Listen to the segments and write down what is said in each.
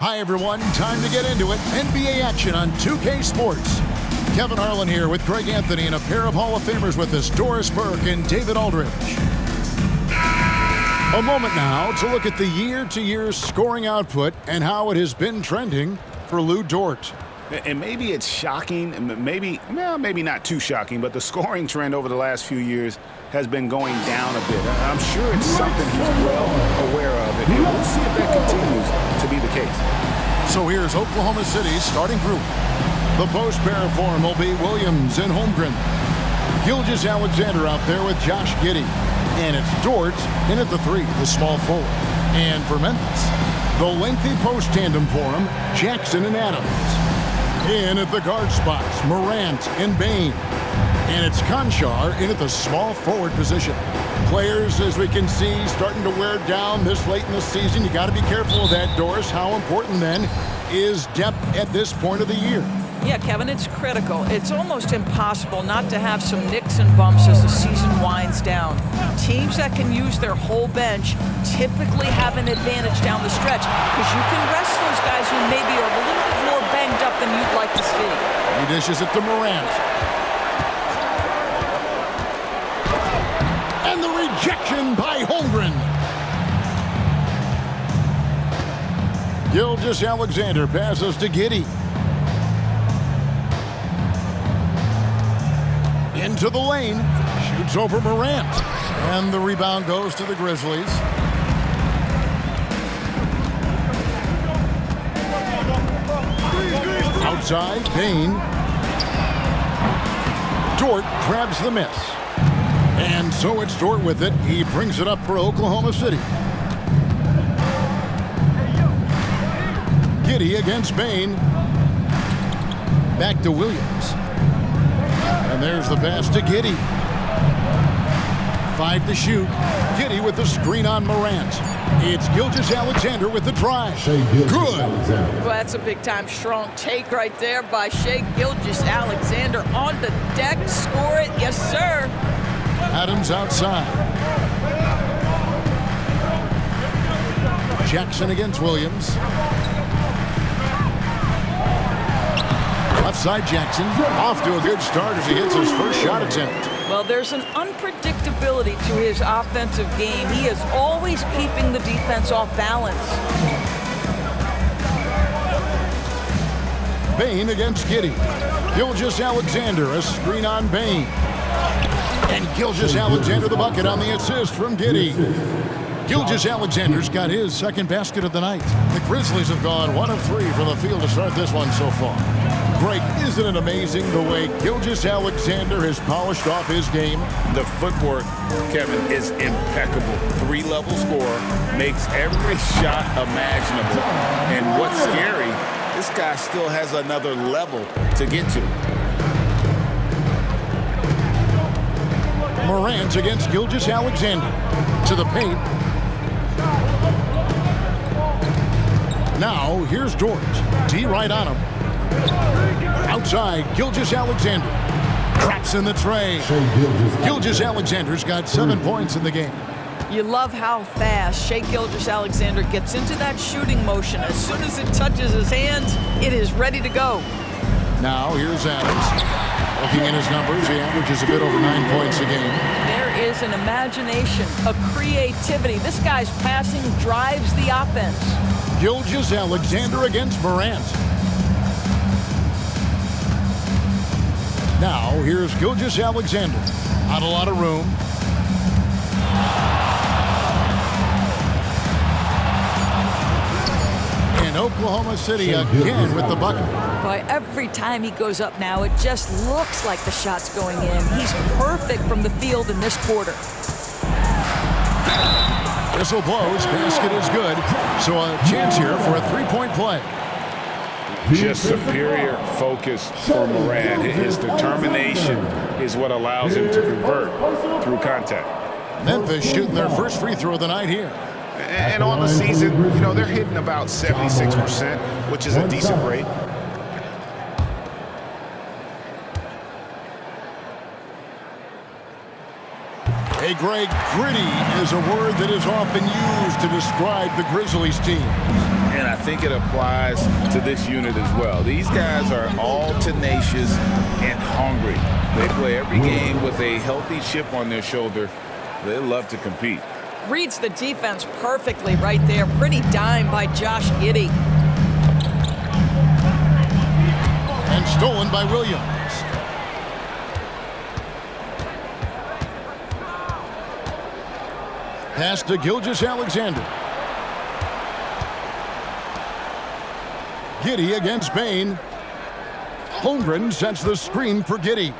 Hi, everyone. Time to get into it. NBA action on 2K Sports. Kevin Harlan here with Greg Anthony and a pair of Hall of Famers with us, Doris Burke and David Aldridge. A moment now to look at the year-to-year scoring output and how it has been trending for Lou Dort. And maybe it's shocking, maybe not too shocking, but the scoring trend over the last few years has been going down a bit. I'm sure it's something he's well aware of, and we'll see if that continues to be the case. So here's Oklahoma City's starting group. The post pair form will be Williams and Holmgren. Gilgeous-Alexander out there with Josh Giddey. And it's Dort in at the 3, the small forward. And for Memphis, the lengthy post tandem for him, Jackson and Adams. In at the guard spots, Morant and Bane. And it's Conchar in at the small forward position. Players, as we can see, starting to wear down this late in the season. You got to be careful of that, Doris. How important, then, is depth at this point of the year? Yeah, Kevin, it's critical. It's almost impossible not to have some nicks and bumps as the season winds down. Teams that can use their whole bench typically have an advantage down the stretch because you can rest those guys who maybe are a little bit more banged up than you'd like to see. He dishes it to Morant. And the rejection by Holmgren. Gilgeous-Alexander passes to Giddey. Into the lane, shoots over Morant, and the rebound goes to the Grizzlies. Outside, Bane. Dort grabs the miss. And so it's Dort with it. He brings it up for Oklahoma City. Giddey against Bane. Back to Williams. And there's the pass to Giddey. 5 to shoot. Giddey with the screen on Morant. It's Gilgeous-Alexander with the drive. Good. Well, that's a big-time strong take right there by Shai Gilgeous-Alexander on the deck. Score it. Yes, sir. Adams outside. Jackson against Williams. Left side Jackson, off to a good start as he hits his first shot attempt. Well, there's an unpredictability to his offensive game. He is always keeping the defense off balance. Bane against Giddey. Gilgeous-Alexander, a screen on Bane. And Gilgeous-Alexander the bucket on the assist from Giddey. Gilgeous-Alexander's got his second basket of the night. The Grizzlies have gone 1 of 3 from the field to start this one so far. Greg, isn't it amazing the way Gilgeous-Alexander has polished off his game? The footwork, Kevin, is impeccable. 3-level scorer, makes every shot imaginable. And what's scary, this guy still has another level to get to. Morant against Gilgeous-Alexander. To the paint. Now, here's Dort. D right on him. Outside, Gilgeous-Alexander. Traps in the tray. Gilgeous-Alexander's got 7 points in the game. You love how fast Shai Gilgeous-Alexander gets into that shooting motion. As soon as it touches his hands, it is ready to go. Now, here's Adams. Looking at his numbers, he averages a bit over 9 points a game. There is an imagination, a creativity. This guy's passing drives the offense. Gilgeous-Alexander against Morant. Now, here's Gilgeous-Alexander. Not a lot of room. And Oklahoma City again with the bucket. Boy, every time he goes up now, it just looks like the shot's going in. He's perfect from the field in this quarter. Whistle blows, basket is good. So a chance here for a three-point play. Just superior focus for Morant. His determination is what allows him to convert through contact. Memphis shooting their first free throw of the night here. And on the season, you know, they're hitting about 76%, which is a decent rate. Hey, Greg, gritty is a word that is often used to describe the Grizzlies team. And I think it applies to this unit as well. These guys are all tenacious and hungry. They play every game with a healthy chip on their shoulder. They love to compete. Reads the defense perfectly right there. Pretty dime by Josh Giddey. And stolen by Williams. Pass to Gilgeous-Alexander. Giddey against Bain. Holmgren sets the screen for Giddey.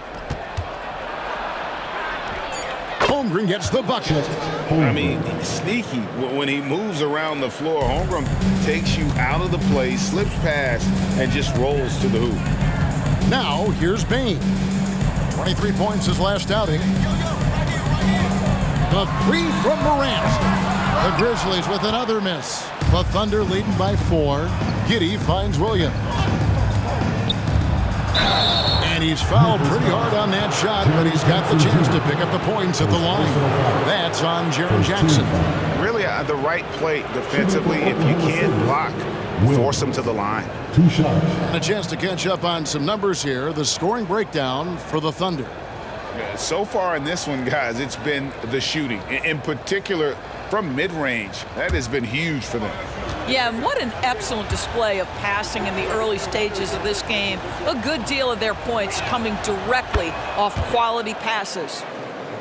Holmgren gets the bucket. I mean, sneaky. When he moves around the floor, Holmgren takes you out of the play, slips past, and just rolls to the hoop. Now, here's Bain. 23 points his last outing. The three from Morant. The Grizzlies with another miss. The Thunder leading by 4. Giddey finds Williams. And he's fouled pretty hard on that shot, but he's got the chance to pick up the points at the line. That's on Jaren Jackson. Really the right play defensively. If you can't block, force him to the line. 2 shots. And a chance to catch up on some numbers here. The scoring breakdown for the Thunder. So far in this one, guys, it's been the shooting. In particular, from mid-range. That has been huge for them. Yeah, and what an excellent display of passing in the early stages of this game. A good deal of their points coming directly off quality passes.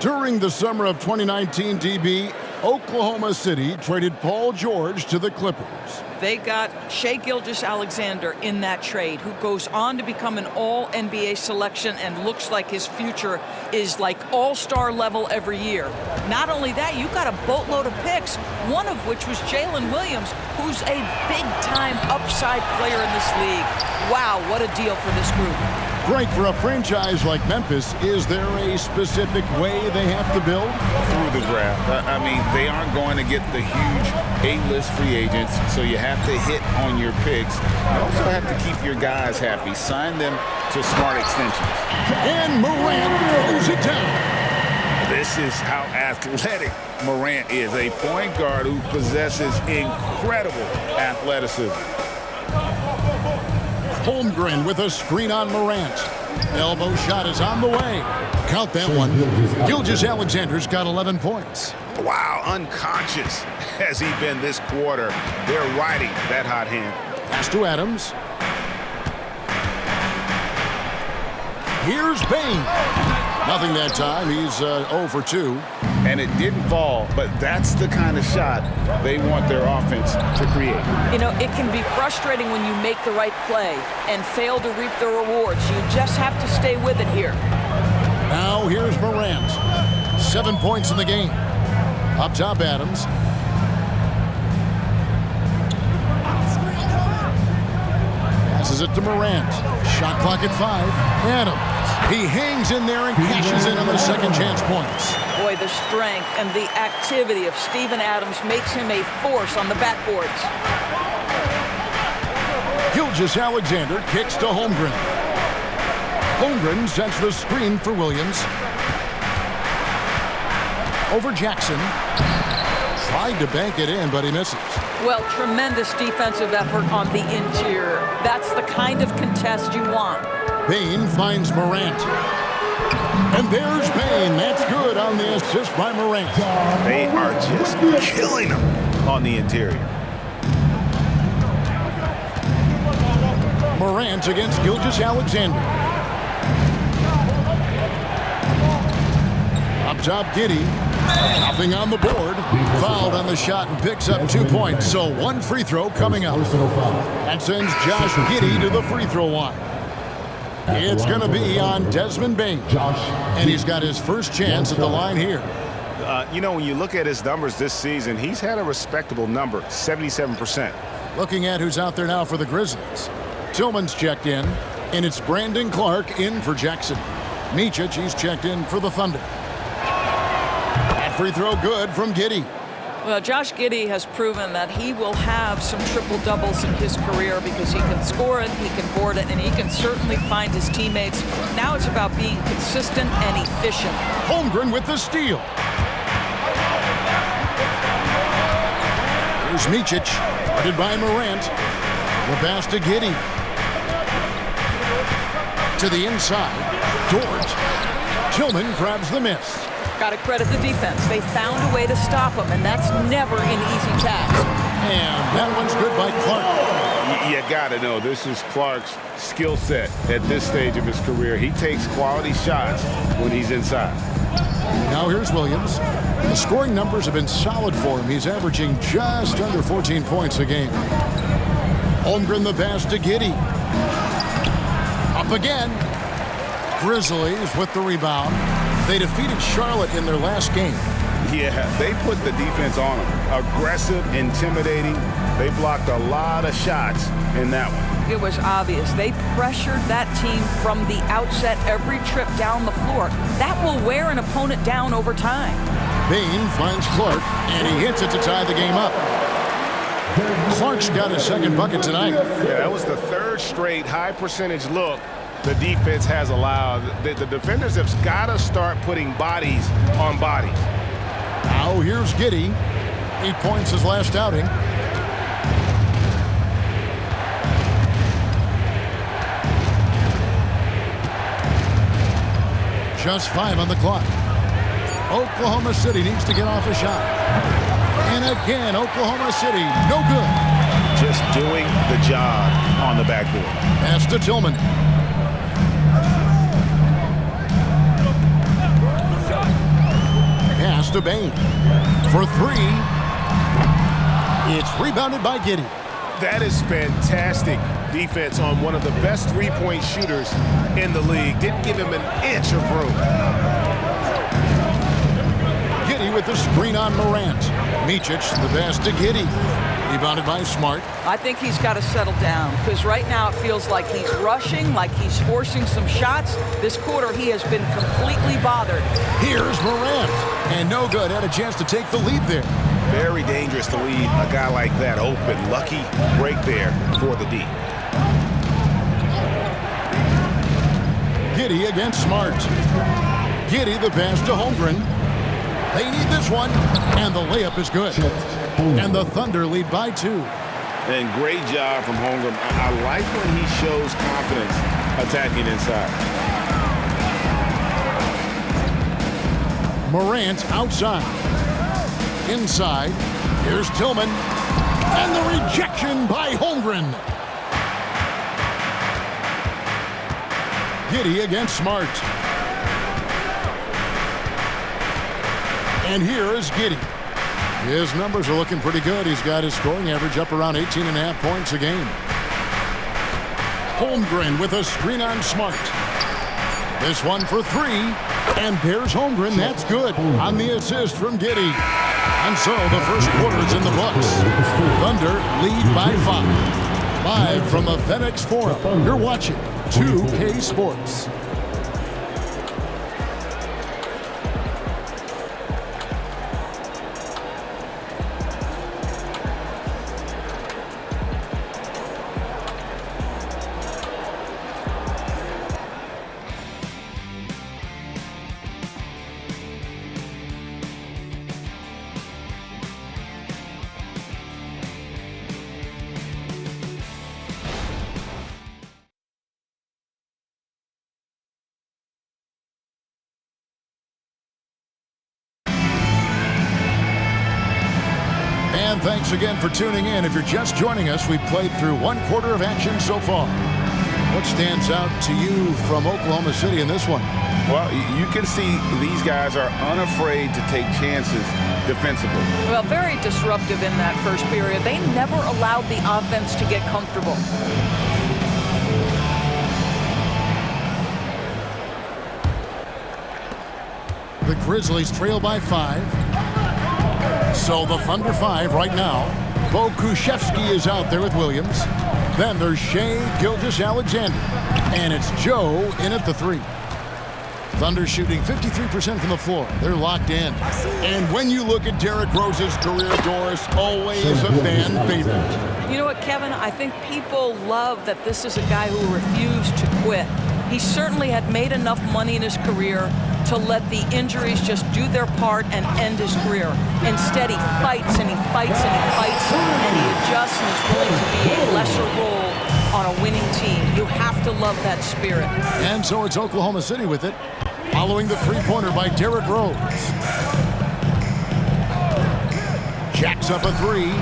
During the summer of 2019, DB, Oklahoma City traded Paul George to the Clippers. They got Shai Gilgeous-Alexander in that trade, who goes on to become an all-NBA selection and looks like his future is like all-star level every year. Not only that, you got a boatload of picks, one of which was Jalen Williams, who's a big-time upside player in this league. Wow, what a deal for this group. Great for a franchise like Memphis. Is there a specific way they have to build? Through the draft. I mean, they aren't going to get the huge A-list free agents, so you have to hit on your picks. You also have to keep your guys happy. Sign them to smart extensions. And Morant throws it down. This is how athletic Morant is, a point guard who possesses incredible athleticism. Holmgren with a screen on Morant. Elbow shot is on the way. Count that one. Gilgeous-Alexander's got 11 points. Wow, unconscious has he been this quarter. They're riding that hot hand. Pass to Adams. Here's Bain. Nothing that time. He's 0 for 2. And it didn't fall, but that's the kind of shot they want their offense to create. You know, it can be frustrating when you make the right play and fail to reap the rewards. You just have to stay with it here. Now here's Morant. 7 points in the game. Up top, Adams. Passes it to Morant. Shot clock at 5. Adams. He hangs in there and cashes in on the second chance points. Boy, the strength and the activity of Steven Adams makes him a force on the backboards. Gilgeous-Alexander kicks to Holmgren. Holmgren sets the screen for Williams. Over Jackson. Tried to bank it in, but he misses. Well, tremendous defensive effort on the interior. That's the kind of contest you want. Bain finds Morant. And there's Bain. That's good on the assist by Morant. They are just killing him on the interior. Morant against Gilgeous-Alexander. Up top, Giddey. Nothing on the board. Fouled on the shot and picks up 2 points. So 1 free throw coming up. That sends Josh Giddey to the free throw line. It's going to be on Desmond Bain. And he's got his first chance at the line here. You know, when you look at his numbers this season, he's had a respectable number, 77%. Looking at who's out there now for the Grizzlies. Tillman's checked in, and it's Brandon Clark in for Jackson. Micic, he's checked in for the Thunder. That free throw good from Giddey. Well, Josh Giddey has proven that he will have some triple-doubles in his career because he can score it, he can board it, and he can certainly find his teammates. Now it's about being consistent and efficient. Holmgren with the steal. Here's Micic. Guarded by Morant. The pass to Giddey. To the inside. Dort. Tillman grabs the miss. Got to credit the defense. They found a way to stop him, and that's never an easy task. And that one's good by Clark. You got to know, this is Clark's skill set at this stage of his career. He takes quality shots when he's inside. Now here's Williams. The scoring numbers have been solid for him. He's averaging just under 14 points a game. Holmgren the pass to Giddey. Up again. Grizzlies with the rebound. They defeated Charlotte in their last game. Yeah, they put the defense on them. Aggressive, intimidating. They blocked a lot of shots in that one. It was obvious. They pressured that team from the outset every trip down the floor. That will wear an opponent down over time. Bain finds Clark, and he hits it to tie the game up. Clark's got his second bucket tonight. Yeah, that was the third straight high-percentage look the defense has allowed. The defenders have got to start putting bodies on bodies. Now here's Giddey. 8 points his last outing. Just 5 on the clock. Oklahoma City needs to get off a shot. And again, Oklahoma City, no good. Just doing the job on the backboard. Pass to Tillman. Pass to Bain. For 3. It's rebounded by Giddey. That is fantastic defense on one of the best three-point shooters in the league. Didn't give him an inch of room. Giddey with the screen on Morant. Micic, the pass to Giddey. Rebounded by Smart. I think he's got to settle down because right now it feels like he's rushing, like he's forcing some shots. This quarter he has been completely bothered. Here's Morant. And no good. Had a chance to take the lead there. Very dangerous to leave a guy like that open. Lucky break there for the D. Giddey against Smart. Giddey the pass to Holmgren. They need this one, and the layup is good. And the Thunder lead by 2. And great job from Holmgren. I like when he shows confidence attacking inside. Morant outside. Inside. Here's Tillman. And the rejection by Holmgren. Giddey against Smart. And here is Giddey. His numbers are looking pretty good. He's got his scoring average up around 18.5 points a game. Holmgren with a screen on Smart. This one for 3. And there's Holmgren. That's good on the assist from Giddey. And so the first quarter is in the books. Thunder lead by 5. Live from the FedEx Forum, you're watching 2K Sports. And thanks again for tuning in. If you're just joining us, we've played through 1 quarter of action so far. What stands out to you from Oklahoma City in this one? Well, you can see these guys are unafraid to take chances defensively. Well, very disruptive in that first period. They never allowed the offense to get comfortable. The Grizzlies trail by 5. So the Thunder 5 right now. Bo Kuszewski is out there with Williams. Then there's Shai Gilgeous-Alexander. And it's Joe in at the 3. Thunder shooting 53% from the floor. They're locked in. And when you look at Derrick Rose's career, Doris, always a fan favorite. You know what, Kevin? I think people love that this is a guy who refused to quit. He certainly had made enough money in his career to let the injuries just do their part and end his career. Instead, he fights and he fights and he fights, and he adjusts and is willing to be a lesser role on a winning team. You have to love that spirit. And so it's Oklahoma City with it, following the three-pointer by Derrick Rose. Jacks up a three.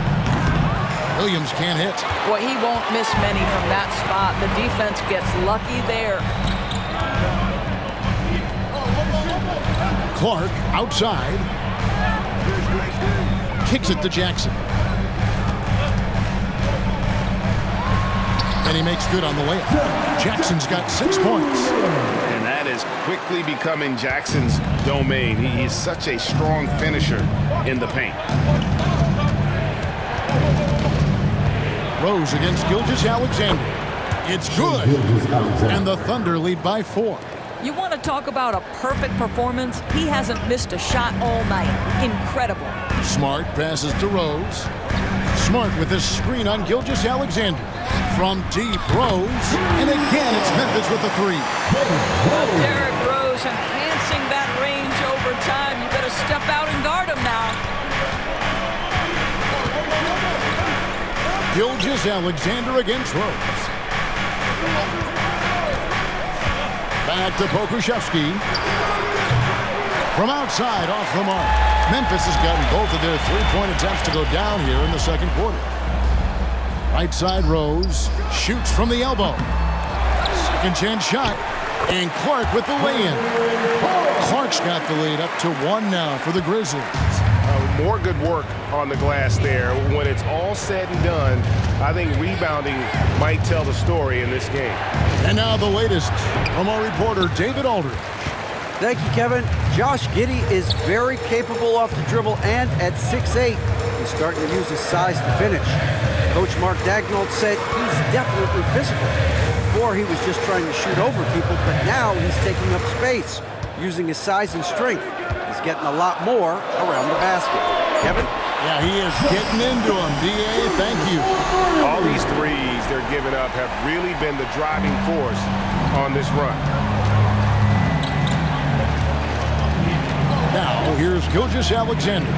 Williams can't hit. Boy, he won't miss many from that spot. The defense gets lucky there. Clark outside. Kicks it to Jackson. And he makes good on the layup. Jackson's got 6 points. And that is quickly becoming Jackson's domain. He is such a strong finisher in the paint. Rose against Gilgeous-Alexander. It's good. And the Thunder lead by 4. You want to talk about a perfect performance? He hasn't missed a shot all night. Incredible. Smart passes to Rose. Smart with a screen on Gilgeous-Alexander. From deep, Rose. And again, it's Memphis with the three. Derrick Rose enhancing that range over time. You better step out and guard him now. Gilgeous-Alexander against Rose. Back to Pokusevski. From outside, off the mark. Memphis has gotten both of their three-point attempts to go down here in the second quarter. Right side, Rose shoots from the elbow. Second chance shot. And Clark with the lay-in. Clark's got the lead up to 1 now for the Grizzlies. More good work on the glass there. When it's all said and done, I think rebounding might tell the story in this game. And now the latest from our reporter, David Aldridge. Thank you, Kevin. Josh Giddey is very capable off the dribble, and at 6'8", he's starting to use his size to finish. Coach Mark Daigneault said he's definitely physical. Before, he was just trying to shoot over people, but now he's taking up space, using his size and strength. He's getting a lot more around the basket. Kevin? Yeah, he is getting into them. D.A., thank you. All these threes they're giving up have really been the driving force on this run. Now, here's Gilgeous-Alexander.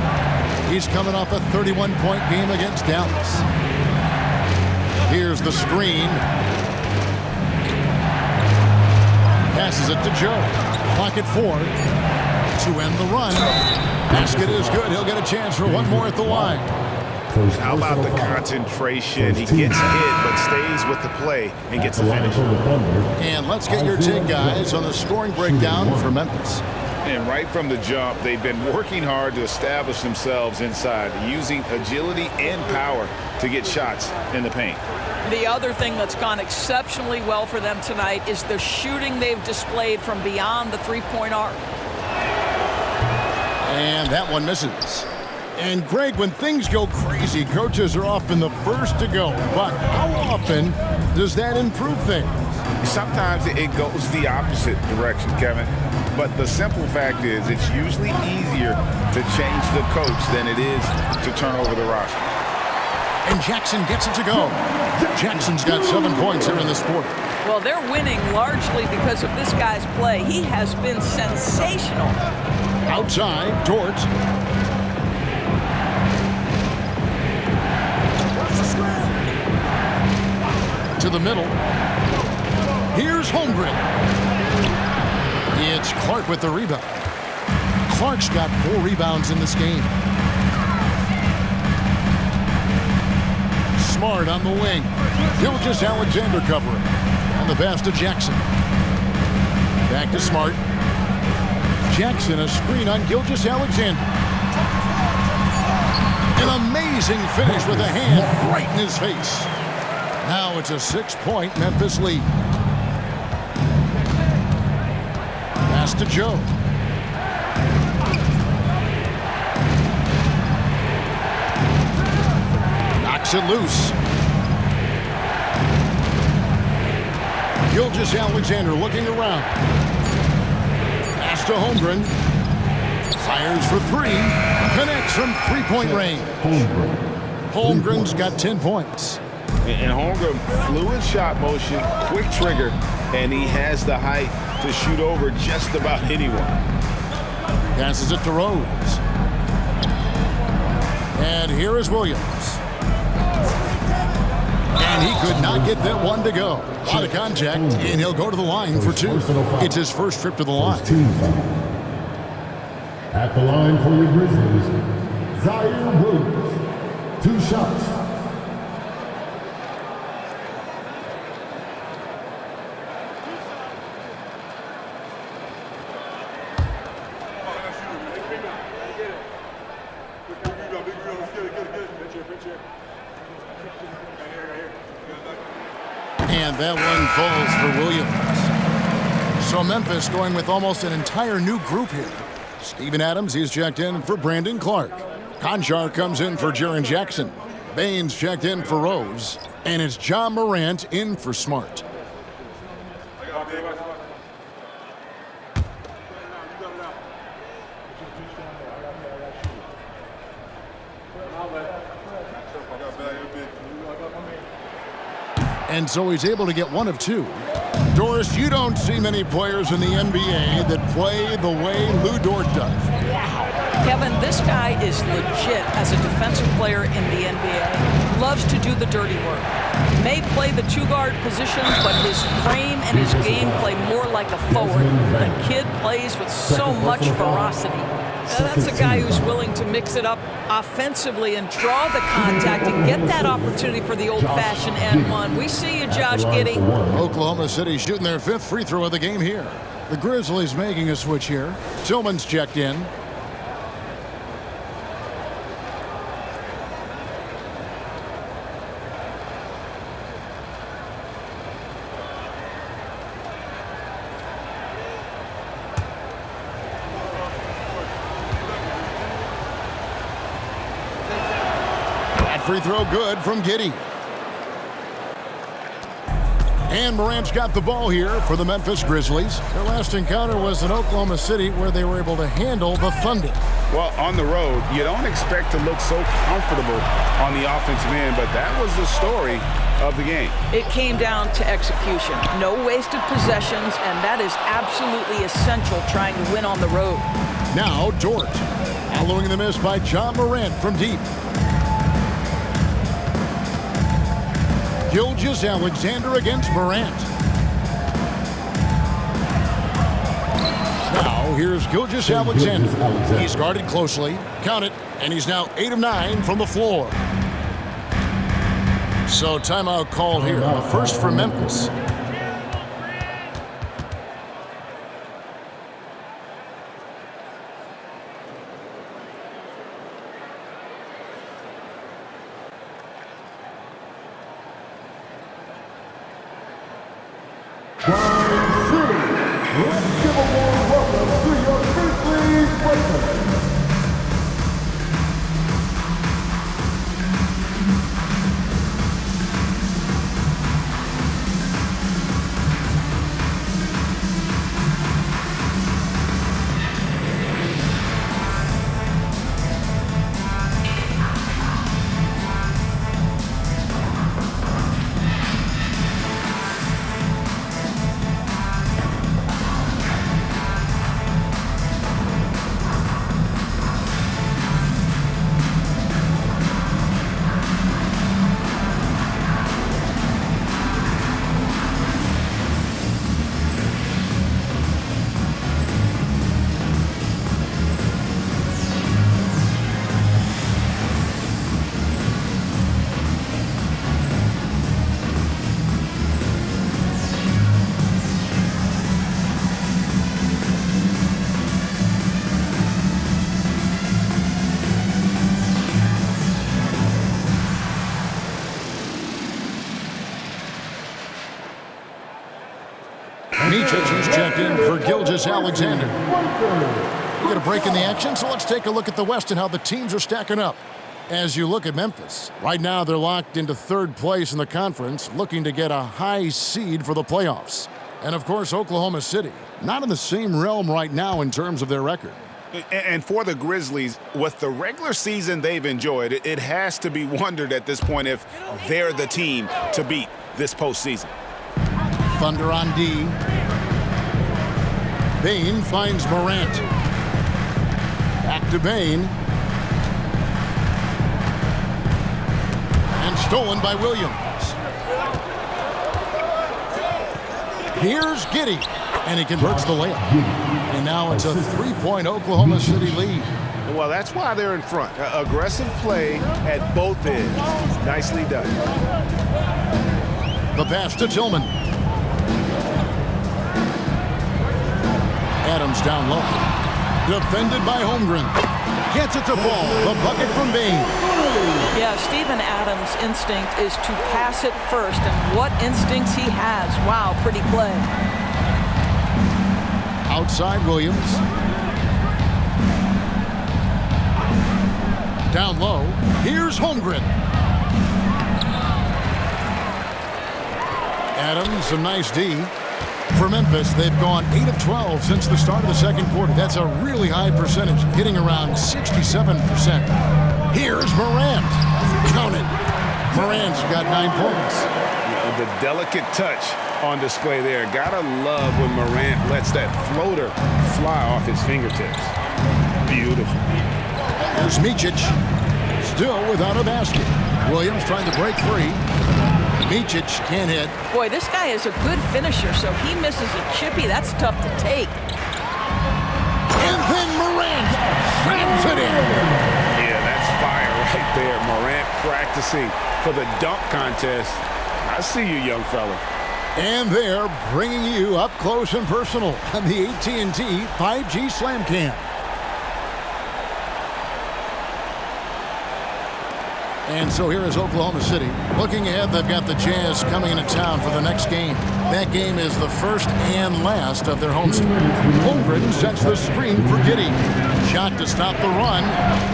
He's coming off a 31-point game against Dallas. Here's the screen. Passes it to Joe. Clock at 4 to end the run. Basket is good. He'll get a chance for one more at the line. How about the concentration? He gets hit, but stays with the play and gets the finish. And let's get your take, guys, on the scoring breakdown for Memphis. And right from the jump, they've been working hard to establish themselves inside, using agility and power to get shots in the paint. The other thing that's gone exceptionally well for them tonight is the shooting they've displayed from beyond the three-point arc. And that one misses. And Greg, when things go crazy, coaches are often the first to go. But how often does that improve things? Sometimes it goes the opposite direction, Kevin. But the simple fact is it's usually easier to change the coach than it is to turn over the roster. And Jackson gets it to go. Jackson's got 7 points here in this quarter. Well, they're winning largely because of this guy's play. He has been sensational. Outside, Dort. To the middle. Here's Holmgren. It's Clark with the rebound. Clark's got 4 rebounds in this game. Smart on the wing. Gilgeous-Alexander covering. And the pass to Jackson. Back to Smart. Jackson, a screen on Gilgeous-Alexander. An amazing finish with a hand right in his face. Now it's a 6-point Memphis lead. Pass to Joe. Knocks it loose. Gilgeous-Alexander looking around. Pass to Holmgren. Fires for 3. Connects from 3-point range. Holmgren's got 10 points. And Holmgren, fluid shot motion, quick trigger, and he has the height to shoot over just about anyone. Passes it to Rose. And here is Williams. And he could not get that one to go. Out of contact, and he'll go to the line for two. It's his first trip to the line. At the line for your Grizzlies, Zaire Williams. 2 shots. And that one falls for Williams. So Memphis going with almost an entire new group here. Steven Adams, he's checked in for Brandon Clark. Conchar comes in for Jaren Jackson. Baines checked in for Rose. And it's John Morant in for Smart. And so he's able to get one of two. Doris, you don't see many players in the NBA that play the way Lou Dort does. Wow. Kevin, this guy is legit as a defensive player in the NBA. Loves to do the dirty work. May play the two-guard position, but his frame and his game play more like a forward. The kid plays with so much ferocity. That's a guy who's willing to mix it up offensively and draw the contact and get that opportunity for the old-fashioned and one. We see you, Josh Giddey. Oklahoma City shooting their 5th free throw of the game here. The Grizzlies making a switch here. Tillman's checked in. Free throw good from Giddey. And Morant's got the ball here for the Memphis Grizzlies. Their last encounter was in Oklahoma City where they were able to handle the Thunder. Well, on the road, you don't expect to look so comfortable on the offensive end, but that was the story of the game. It came down to execution. No wasted possessions, and that is absolutely essential trying to win on the road. Now Dort. Following the miss by John Morant from deep. Gilgeous-Alexander against Morant. Now here's Gilgeous-Alexander. He's guarded closely. Count it. And he's now 8 of 9 from the floor. So timeout called here. The first for Memphis. Let's give a warm welcome to your Grizzlies Breakers. Michic's checked in for Gilgeous-Alexander. We get a break in the action, so let's take a look at the West and how the teams are stacking up. As you look at Memphis, right now they're locked into 3rd place in the conference, looking to get a high seed for the playoffs. And of course, Oklahoma City, not in the same realm right now in terms of their record. And for the Grizzlies, with the regular season they've enjoyed, it has to be wondered at this point if they're the team to beat this postseason. Thunder on D. Bain finds Morant. Back to Bain. And stolen by Williams. Here's Giddey. And he converts the layup. And now it's a 3-point Oklahoma City lead. Well, that's why they're in front. Aggressive play at both ends. Nicely done. The pass to Tillman. Adams down low. Defended by Holmgren. Gets it to fall. The bucket from Bain. Yeah, Steven Adams' instinct is to pass it first, and what instincts he has. Wow, pretty play. Outside Williams. Down low. Here's Holmgren. Adams, a nice D. For Memphis, they've gone 8 of 12 since the start of the second quarter. That's a really high percentage, hitting around 67%. Here's Morant. Count it. Morant's got 9 points. The delicate touch on display there. Gotta love when Morant lets that floater fly off his fingertips. Beautiful. Here's Micic. Still without a basket. Williams trying to break free. Micic can't hit. Boy, this guy is a good finisher, so he misses a chippy. That's tough to take. And then Morant slams it in. Yeah, that's fire right there. Morant practicing for the dunk contest. I see you, young fella. And they're bringing you up close and personal on the AT&T 5G Slam Cam. And so here is Oklahoma City. Looking ahead, they've got the Jazz coming into town for the next game. That game is the first and last of their homestand. Holmgren sets the screen for Giddey. Shot to stop the run.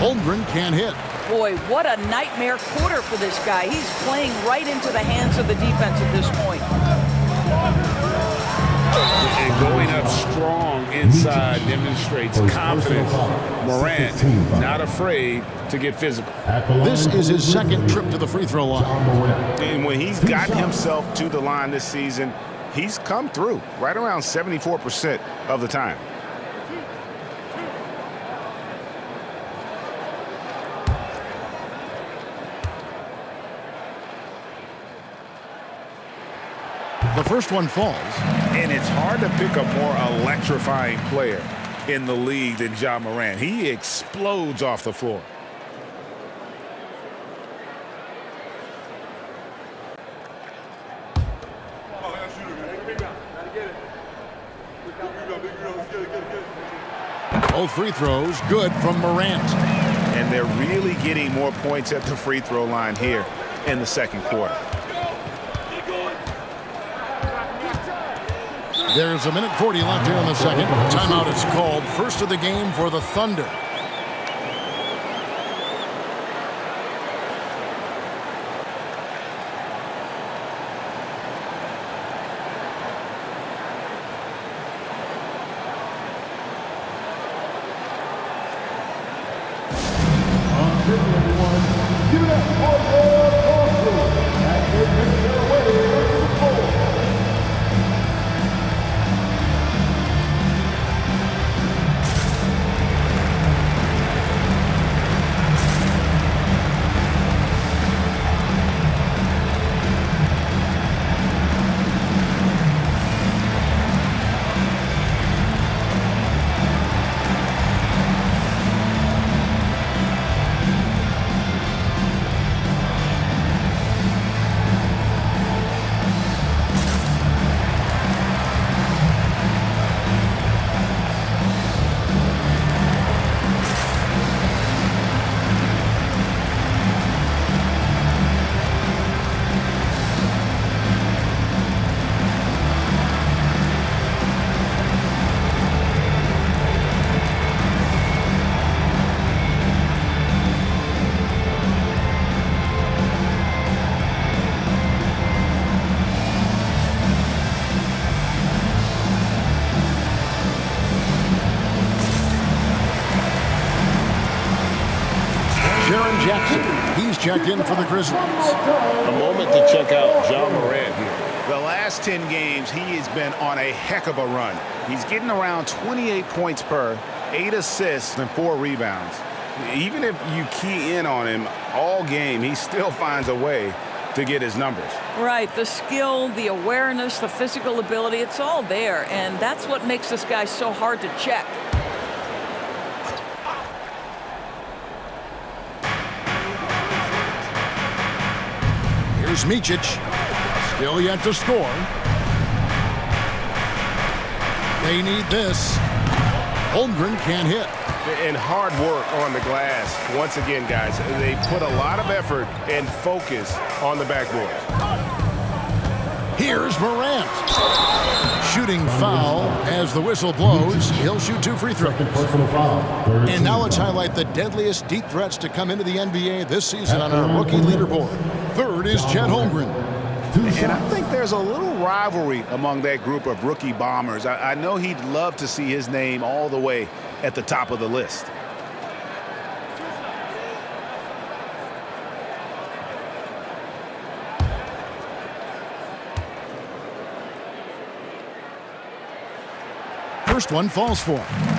Holmgren can't hit. Boy, what a nightmare quarter for this guy. He's playing right into the hands of the defense at this point. And going up strong inside demonstrates confidence. Morant not afraid to get physical. This is his second trip to the free throw line. And when he's gotten himself to the line this season, he's come through right around 74% of the time. The first one falls. And it's hard to pick a more electrifying player in the league than Ja Morant. He explodes off the floor. Both free throws good from Morant. And they're really getting more points at the free throw line here in the second quarter. There's a minute 40 left here in the second. Timeout is called. First of the game for the Thunder. Give it up for CROSSPLAY as they make their way to the floor. Jackson. He's checked in for the Grizzlies. A moment to check out John Morant here. The last 10 games, he has been on a heck of a run. He's getting around 28 points per, 8 assists, and 4 rebounds. Even if you key in on him all game, he still finds a way to get his numbers. Right, the skill, the awareness, the physical ability, it's all there, and that's what makes this guy so hard to check. Here's Micic, still yet to score. They need this. Holmgren can't hit. And hard work on the glass. Once again, guys, they put a lot of effort and focus on the backboard. Here's Morant. Shooting foul as the whistle blows. He'll shoot 2 free throws. Personal foul. And now let's highlight the deadliest deep threats to come into the NBA this season on our rookie leaderboard. Third is Chet Holmgren. And I think there's a little rivalry among that group of rookie bombers. I know he'd love to see his name all the way at the top of the list. First one falls for him.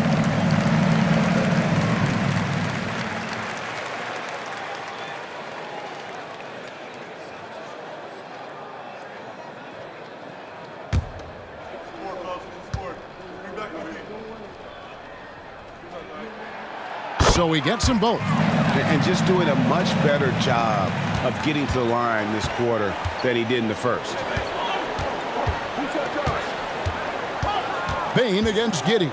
So he gets them both. And just doing a much better job of getting to the line this quarter than he did in the first. Bain against Giddey.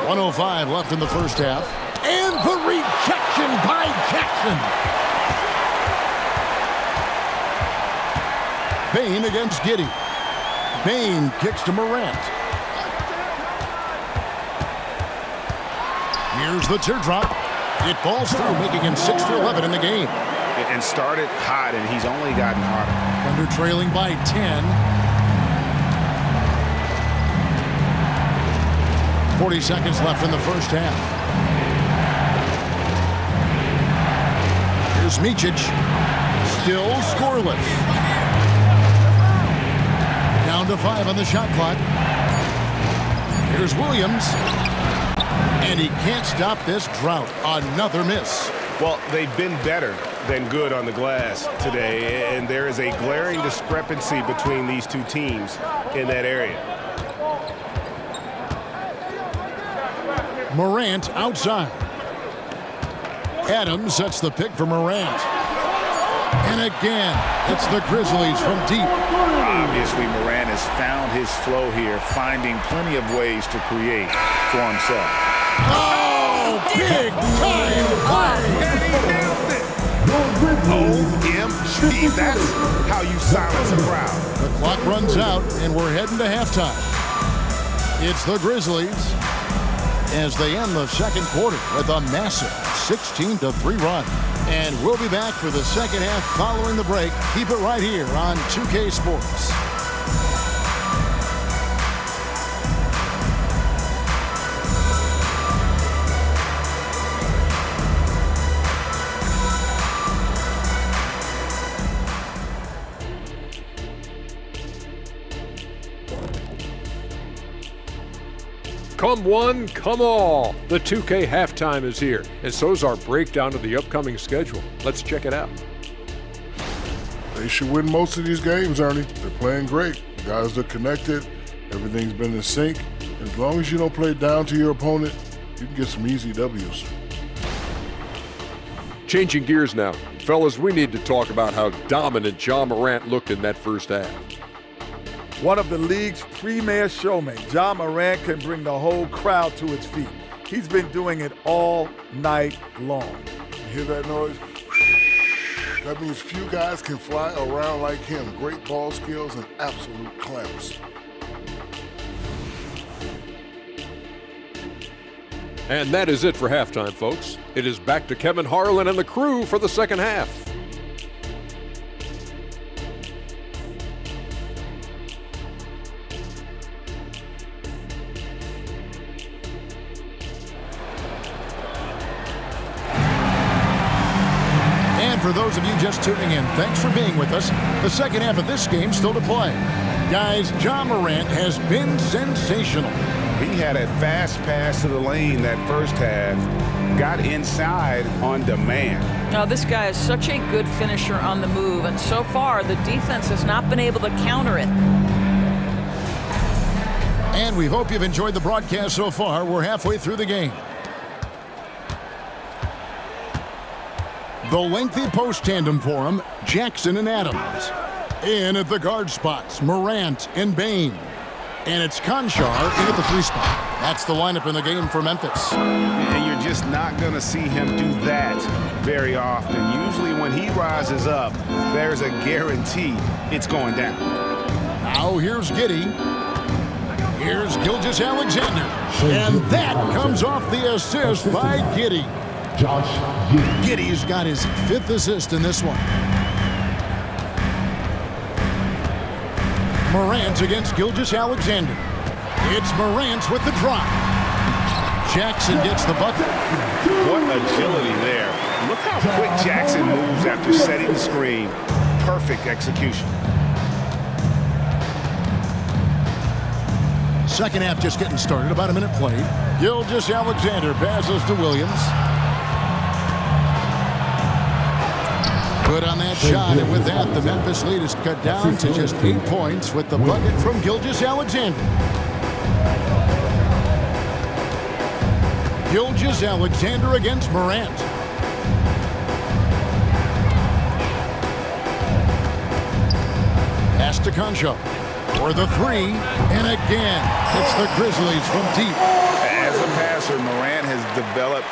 1:05 left in the first half. And the rejection by Jackson. Bain against Giddey. Bain kicks to Morant. Here's the teardrop. It falls through, making him 6 for 11 in the game. And started hot, and he's only gotten harder. Thunder trailing by 10. 40 seconds left in the first half. Here's Micic. Still scoreless. Down to 5 on the shot clock. Here's Williams. And he can't stop this drought. Another miss. Well, they've been better than good on the glass today, and there is a glaring discrepancy between these two teams in that area. Morant outside. Adams sets the pick for Morant. And again, it's the Grizzlies from deep. Obviously, Morant has found his flow here, finding plenty of ways to create for himself. Oh, big time OMG, that's how you silence a crowd. The clock runs out, and we're heading to halftime. It's the Grizzlies as they end the second quarter with a massive 16-3 run. And we'll be back for the second half following the break. Keep it right here on 2K Sports. Come one, come all. The 2K halftime is here, and so's our breakdown of the upcoming schedule. Let's check it out. They should win most of these games, Ernie. They're playing great. The guys are connected. Everything's been in sync. As long as you don't play down to your opponent, you can get some easy W's. Changing gears now. Fellas, we need to talk about how dominant John Morant looked in that first half. One of the league's premier showmen, John Morant can bring the whole crowd to its feet. He's been doing it all night long. You hear that noise? That means few guys can fly around like him. Great ball skills and absolute clamps. And that is it for halftime, folks. It is back to Kevin Harlan and the crew for the second half. And for those of you just tuning in, thanks for being with us. The second half of this game still to play. Guys, Ja Morant has been sensational. He had a fast pass to the lane that first half, got inside on demand. Now, this guy is such a good finisher on the move, and so far the defense has not been able to counter it. And we hope you've enjoyed the broadcast so far. We're halfway through the game. The lengthy post tandem for him, Jackson and Adams. In at the guard spots, Morant and Bain. And it's Conchar in at the 3 spot. That's the lineup in the game for Memphis. And you're just not going to see him do that very often. Usually when he rises up, there's a guarantee it's going down. Now here's Giddey. Here's Gilgeous-Alexander. And that comes off the assist by Giddey. Josh Giddey. Giddey's got his 5th assist in this one. Morant against Gilgeous-Alexander. It's Morant with the drop. Jackson gets the bucket. What agility there. Look how quick Jackson moves after setting the screen. Perfect execution. Second half just getting started, about a minute played. Gilgeous-Alexander passes to Williams. Good on that shot, and with that, the Memphis lead is cut down to just 8 points with the bucket from Gilgeous-Alexander. Gilgeous-Alexander against Morant. Pass to Concho for the 3, and again, it's the Grizzlies from deep. As a passer, Morant has developed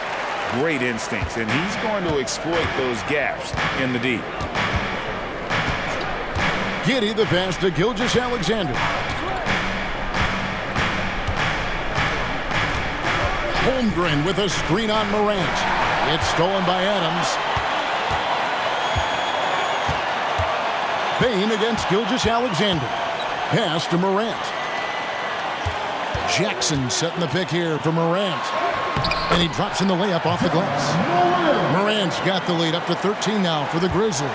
great instincts, and he's going to exploit those gaps in the deep. Giddey the pass to Gilgeous-Alexander. Holmgren with a screen on Morant. It's stolen by Adams. Bain against Gilgeous-Alexander. Pass to Morant. Jackson setting the pick here for Morant. And he drops in the layup off the glass. Morant's got the lead up to 13 now for the Grizzlies.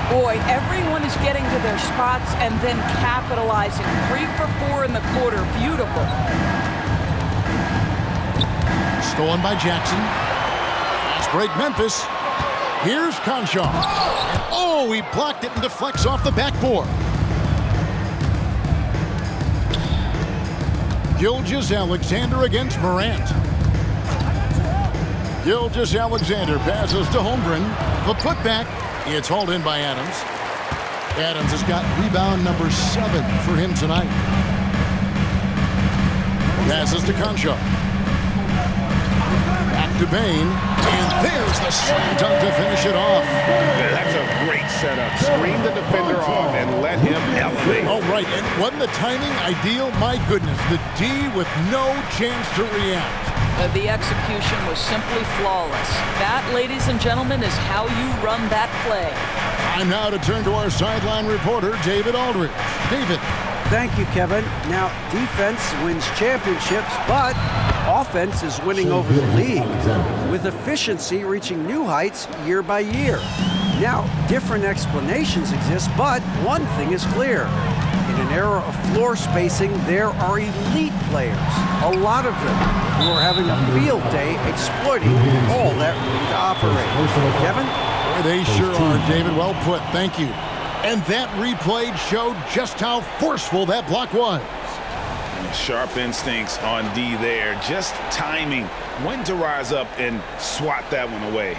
Boy, everyone is getting to their spots and then capitalizing. 3 for 4 in the quarter. Beautiful. Stolen by Jackson. Fast break Memphis. Here's Conchar. And oh, he blocked it and deflects off the backboard. Gilgeous-Alexander against Morant. Gilgeous-Alexander passes to Holmgren. The putback. It's hauled in by Adams. Adams has got rebound number 7 for him tonight. Passes to Concho. Back to Bain. And there's the slam dunk to finish it off. That's a great setup. Screen the defender off and let him elevate. Oh, right. And wasn't the timing ideal? My goodness. The D with no chance to react. The execution was simply flawless. That, ladies and gentlemen, is how you run that play. Time now to turn to our sideline reporter, David Aldridge. David. Thank you, Kevin. Now, defense wins championships, but offense is winning over the league, with efficiency reaching new heights year by year. Now, different explanations exist, but one thing is clear. In an era of floor spacing, there are elite players, a lot of them, who are having a field day exploiting all that room to operate. Kevin? Boy, they sure are, David. Well put. Thank you. And that replay showed just how forceful that block was. Sharp instincts on D there. Just timing when to rise up and swat that one away.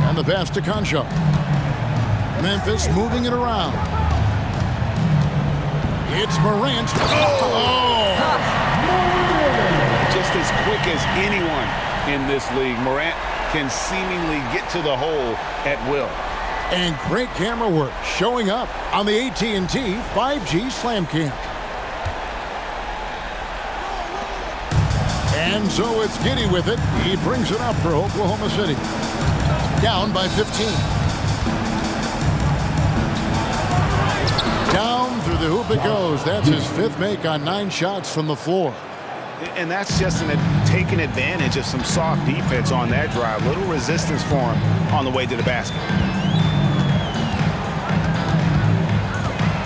And the pass to Concho. Memphis moving it around. It's Morant. Oh! Just as quick as anyone in this league, Morant can seemingly get to the hole at will. And great camera work showing up on the AT&T 5G Slam Cam. And so it's Giddey with it. He brings it up for Oklahoma City. Down by 15. Down through the hoop it goes. That's his 5th make on 9 shots from the floor. And that's just taking advantage of some soft defense on that drive. Little resistance for him on the way to the basket.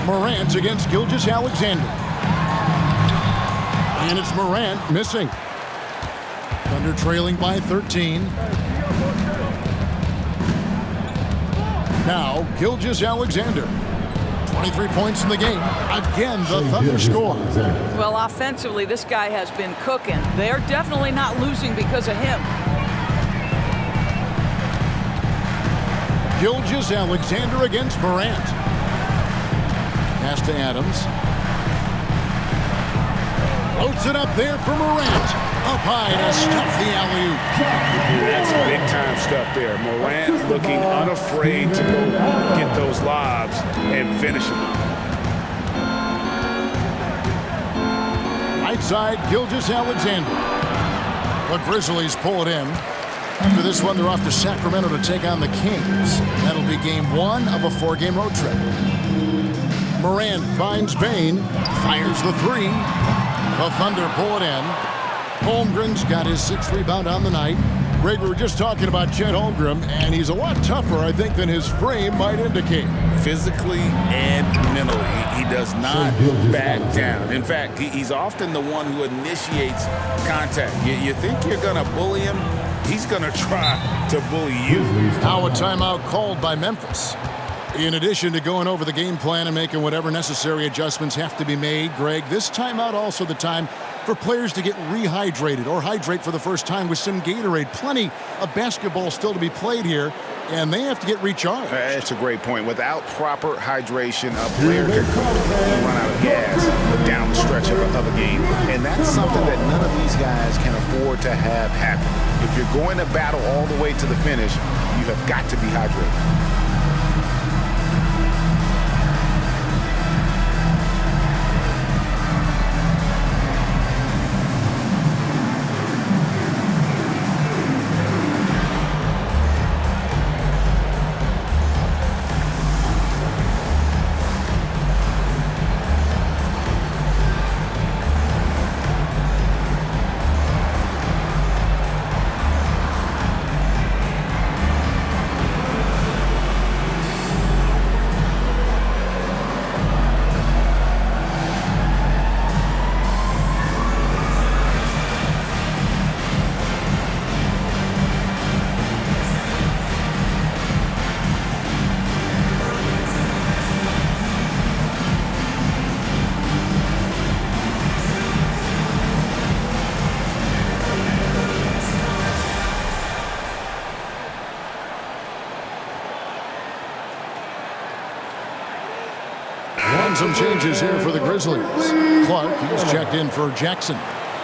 Morant against Gilgeous-Alexander. And it's Morant missing. Thunder trailing by 13. Now Gilgeous-Alexander. 23 points in the game. Again, the Thunder score. Well, offensively, this guy has been cooking. They're definitely not losing because of him. Gilgeous-Alexander against Morant. Pass to Adams. Floats it up there for Morant. Up high to stuff the alley-oop. That's big-time stuff there. Morant looking unafraid to go get those lobs and finish them. Right side, Gilgeous-Alexander. The Grizzlies pull it in. After this one, they're off to Sacramento to take on the Kings. That'll be game 1 of a 4-game road trip. Morant finds Bain, fires the 3. The Thunder pull it in. Holmgren's got his 6th rebound on the night. Greg, we were just talking about Chet Holmgren, and he's a lot tougher, I think, than his frame might indicate. Physically and mentally, he does not back down. In fact, he's often the one who initiates contact. You think you're going to bully him, he's going to try to bully you. Now a timeout called by Memphis. In addition to going over the game plan and making whatever necessary adjustments have to be made, Greg, this timeout also the time for players to get rehydrated or hydrate for the first time with some Gatorade. Plenty of basketball still to be played here, and they have to get recharged. That's a great point. Without proper hydration, a player can run out of gas down the stretch of a game. And that's something that none of these guys can afford to have happen. If you're going to battle all the way to the finish, you have got to be hydrated. Some changes here for the Grizzlies. Clark, he's checked in for Jackson.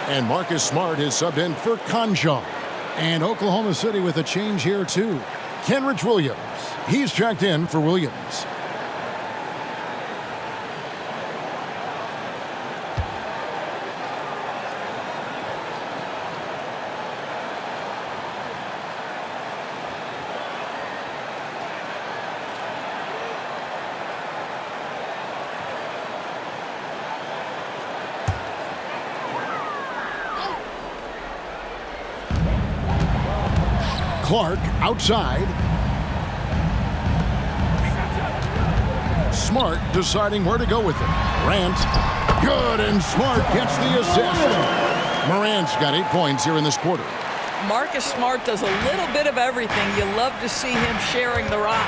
And Marcus Smart is subbed in for Conjaw. And Oklahoma City with a change here, too. Kenrich Williams, he's checked in for Williams. Clark outside. Smart deciding where to go with it. Morant, good, and Smart gets the assist. Morant's got 8 points here in this quarter. Marcus Smart does a little bit of everything. You love to see him sharing the rock.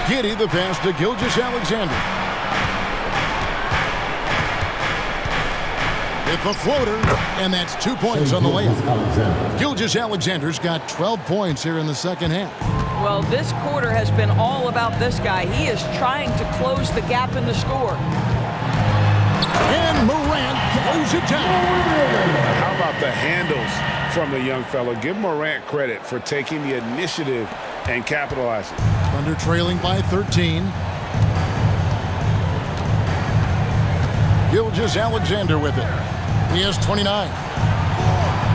Giddey the pass to Gilgeous-Alexander. With the floater, and that's 2 points on the layup. Gilgeous-Alexander's got 12 points here in the second half. Well, this quarter has been all about this guy. He is trying to close the gap in the score. And Morant throws it down. How about the handles from the young fella? Give Morant credit for taking the initiative and capitalizing. Thunder trailing by 13. Gilgeous-Alexander with it. He has 29.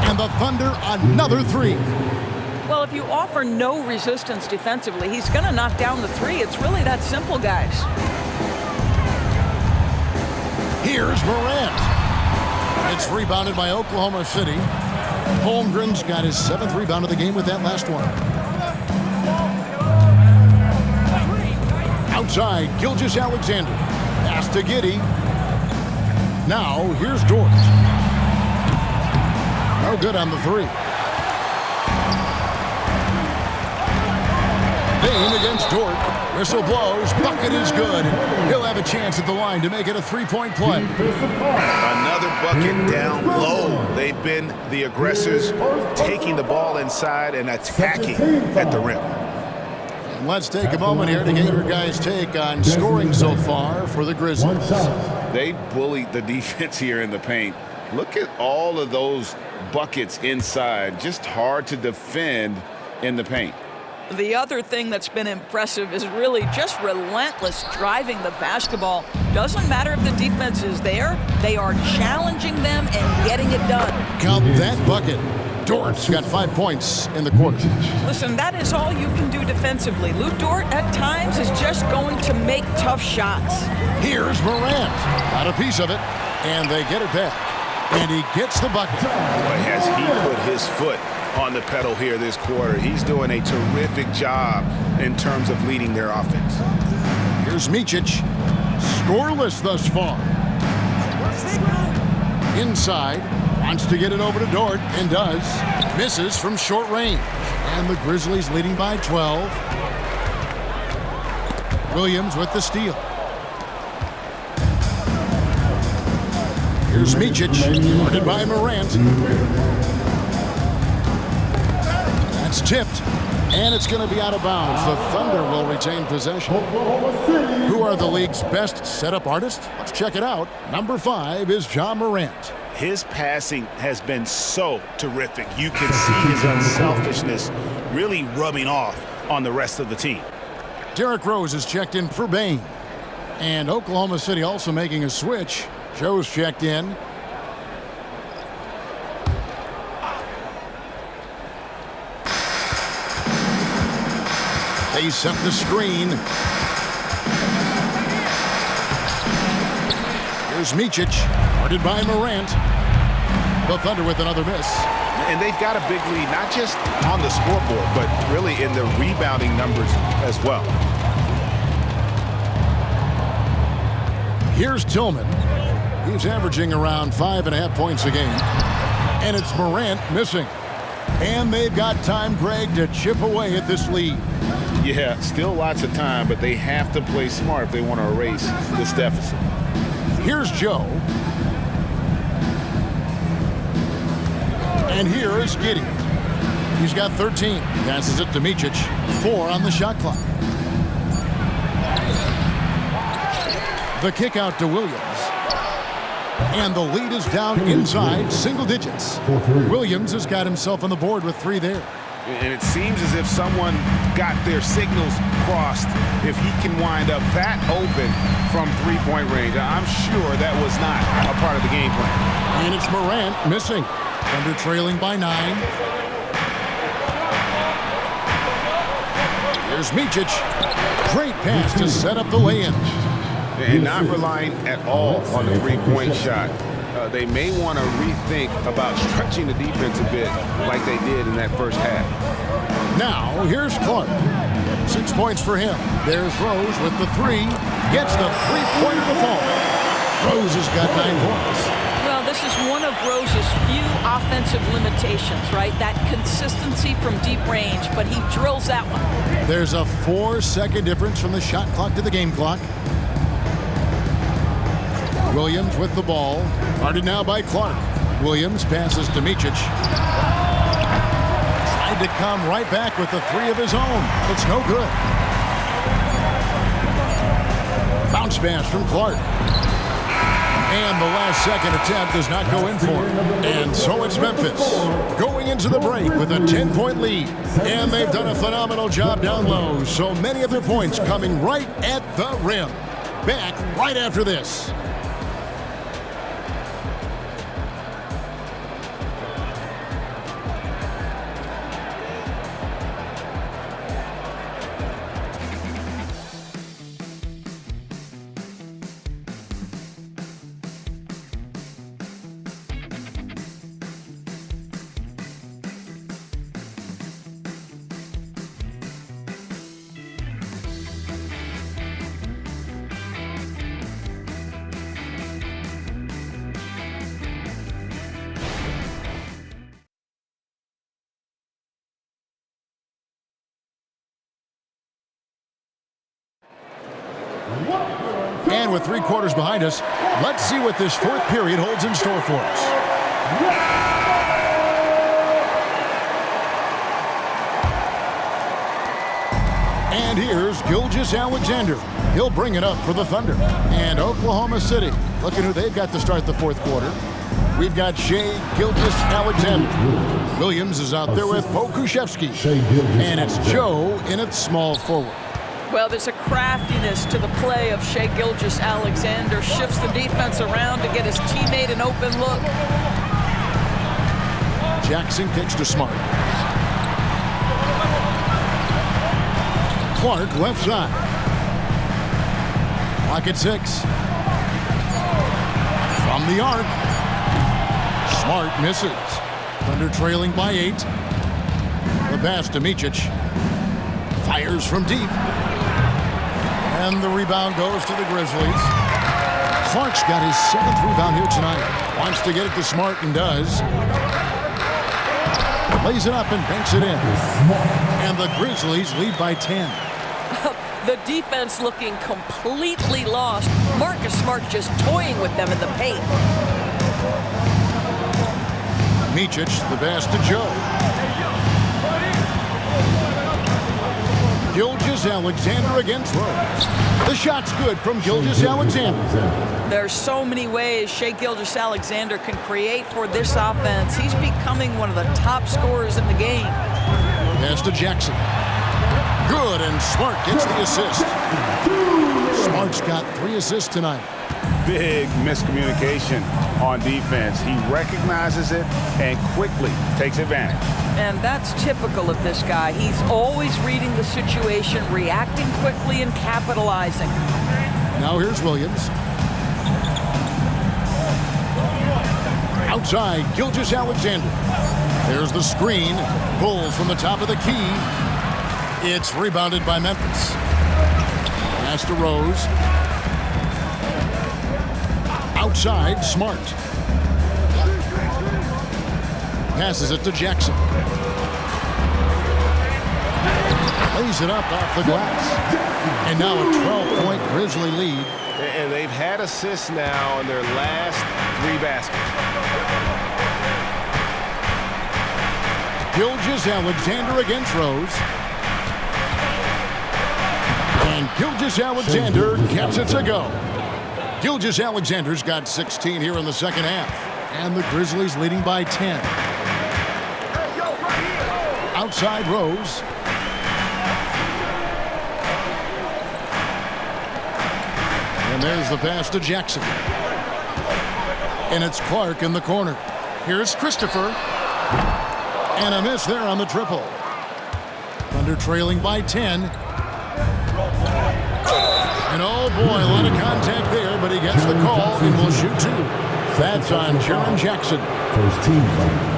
And the Thunder another 3. Well, if you offer no resistance defensively, he's going to knock down the 3. It's really that simple, guys. Here's Morant. It's rebounded by Oklahoma City. Holmgren's got his 7th rebound of the game with that last one. Outside, Gilgeous-Alexander. Pass to Giddey. Now, here's Dort. No good on the 3. Bain against Dort. Whistle blows. Bucket is good. He'll have a chance at the line to make it a 3-point play. Another bucket down low. They've been the aggressors, taking the ball inside and attacking at the rim. And let's take a moment here to get your guys' take on scoring so far for the Grizzlies. They bullied the defense here in the paint. Look at all of those buckets inside. Just hard to defend in the paint. The other thing that's been impressive is really just relentless driving the basketball. Doesn't matter if the defense is there, they are challenging them and getting it done. Count that bucket. Dort's got 5 points in the quarter. Listen, that is all you can do defensively. Lou Dort, at times, is just going to make tough shots. Here's Morant. Got a piece of it, and they get it back. And he gets the bucket. Boy, has he put his foot on the pedal here this quarter. He's doing a terrific job in terms of leading their offense. Here's Micic. Scoreless thus far. Inside. Wants to get it over to Dort, and does. Misses from short range. And the Grizzlies leading by 12. Williams with the steal. Here's Micic, guarded by Morant. That's tipped, and it's going to be out of bounds. The Thunder will retain possession. Who are the league's best setup artists? Let's check it out. Number 5 is Ja Morant. His passing has been so terrific. You can see his unselfishness really rubbing off on the rest of the team. Derrick Rose is checked in for Bain. And Oklahoma City also making a switch. Joe's checked in. They set the screen. Here's Micic, guarded by Morant. The Thunder with another miss. And they've got a big lead, not just on the scoreboard, but really in the rebounding numbers as well. Here's Tillman. He's averaging around 5.5 points a game. And it's Morant missing. And they've got time, Greg, to chip away at this lead. Yeah, still lots of time, but they have to play smart if they want to erase this deficit. Here's Joe. And here is Giddey. He's got 13. Passes it to Micic. 4 on the shot clock. The kick out to Williams. And the lead is down inside single digits. Williams has got himself on the board with 3 there. And it seems as if someone got their signals crossed. If he can wind up that open from 3-point range, I'm sure that was not a part of the game plan. And it's Morant missing. Thunder trailing by 9. Here's Micic. Great pass to set up the lay-in. And not relying at all on the 3-point shot. They may want to rethink about stretching the defense a bit like they did in that first half. Now, here's Clark. 6 points for him. There's Rose with the 3. Gets the 3-pointer to fall. Rose has got 9 points. Well, this is one of Rose's few offensive limitations, right? That consistency from deep range, but he drills that one. There's a 4-second difference from the shot clock to the game clock. Williams with the ball. Guarded now by Clark. Williams passes to Micic. Tried to come right back with the 3 of his own. It's no good. Bounce pass from Clark. And the last second attempt does not go in for him. And so it's Memphis going into the break with a 10-point lead. And they've done a phenomenal job down low. So many of their points coming right at the rim. Back right after this. And with 3 quarters behind us, let's see what this 4th period holds in store for us. And here's Gilgeous-Alexander. He'll bring it up for the Thunder. And Oklahoma City, look at who they've got to start the 4th quarter. We've got Shai Gilgeous-Alexander. Williams is out there with Pokusevski. And it's Joe in at small forward. Well, there's a craftiness to the play of Shai Gilgeous-Alexander. Shifts the defense around to get his teammate an open look. Jackson kicks to Smart. Clark left side. Clock at 6. From the arc. Smart misses. Thunder trailing by 8. The pass to Micic. Fires from deep. And the rebound goes to the Grizzlies. Clark's got his 7th rebound here tonight. Wants to get it to Smart and does. Lays it up and banks it in. And the Grizzlies lead by 10. The defense looking completely lost. Marcus Smart just toying with them in the paint. Micic, the pass to Joe. Gilgeous-Alexander against Rose. The shot's good from Gilgeous-Alexander. There's so many ways Shai Gilgeous-Alexander can create for this offense. He's becoming one of the top scorers in the game. Pass to Jackson. Good, and Smart gets the assist. Smart's got 3 assists tonight. Big miscommunication on defense. He recognizes it and quickly takes advantage. And that's typical of this guy. He's always reading the situation, reacting quickly, and capitalizing. Now here's Williams. Outside, Gilgeous-Alexander. There's the screen. Pulls from the top of the key. It's rebounded by Memphis. Pass to Rose. Outside, Smart. Passes it to Jackson. Lays it up off the glass. And now a 12-point Grizzly lead. And they've had assists now in their last 3 baskets. Gilgeous-Alexander against Rose. And Gilgeous-Alexander gets it to go. Gilgeous-Alexander's got 16 here in the second half. And the Grizzlies leading by 10. Outside Rose. And there's the pass to Jackson. And it's Clark in the corner. Here's Christopher. And a miss there on the triple. Thunder trailing by 10. And oh boy, a lot of contact there, but he gets the call and will shoot 2. That's on Jaren Jackson. First team foul.